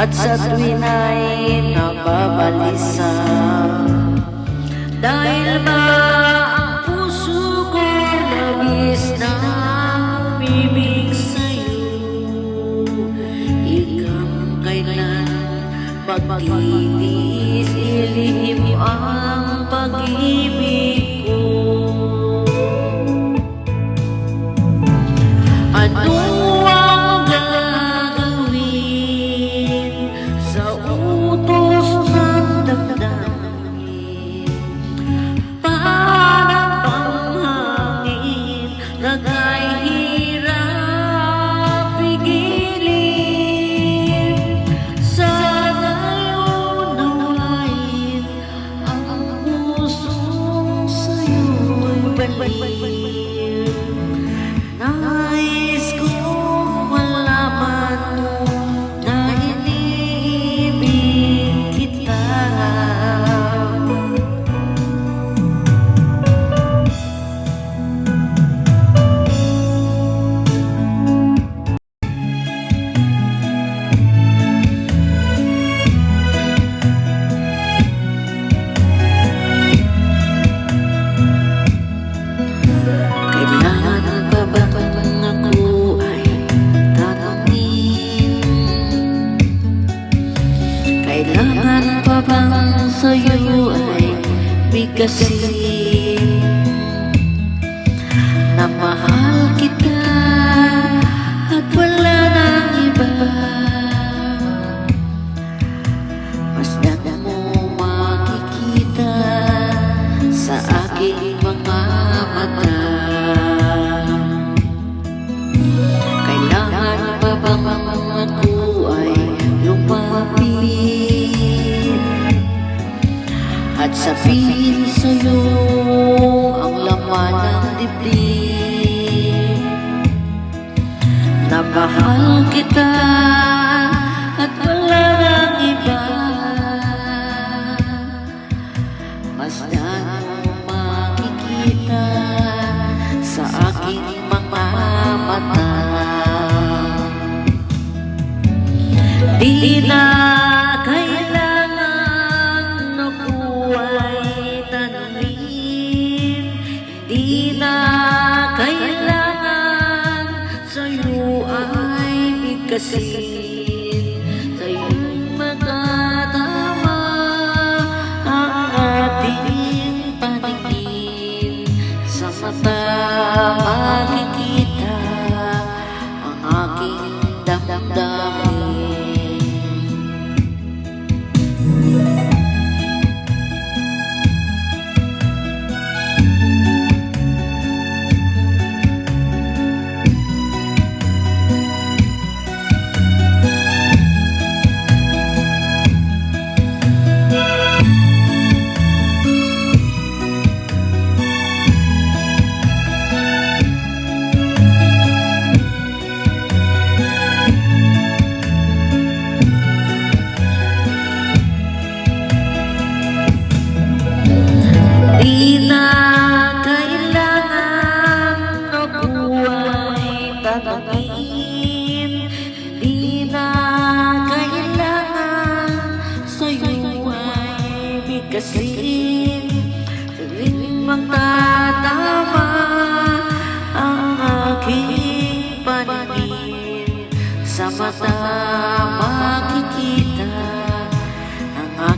at sa tuwin ay nababalisa. Dahil ba ang puso ko labis na umibig sa'yo, ikaw kailan pagtitis ilihim ang pag-ibig ko. Ano ang gagawin sa utos ng damdamin? Parang panghangin nag-ahirap pigilin. Sana'y unawain ang pusong sa'yo'y balin. Nais kong malaman mo na iniibig kita. Kailangan pa bang ako ay tanongin? Kailangan pa bang sa'yo ay bigkasin na mahal kita at wala nang iba? Masdan mo makikita sa aking mga mata. Kailangan pa bang ako ay lumapit at sabihin sa'yo ang laman ng dibdib, na mahal kita at wala nang iba? Masdan mo makikita sa aking mga mata. Di na kailangan ako ay tanungin, di na kailangan sa'yo ay bigkasin. Sa'yo'y magkatama ang ating paningin, sa mata makikita ang aking damdamin. Di na kailangan ako ay tanungin, di na kailangan sa'yo ay bigkasin. Tuwing magtatama ang aking paningin, sa mata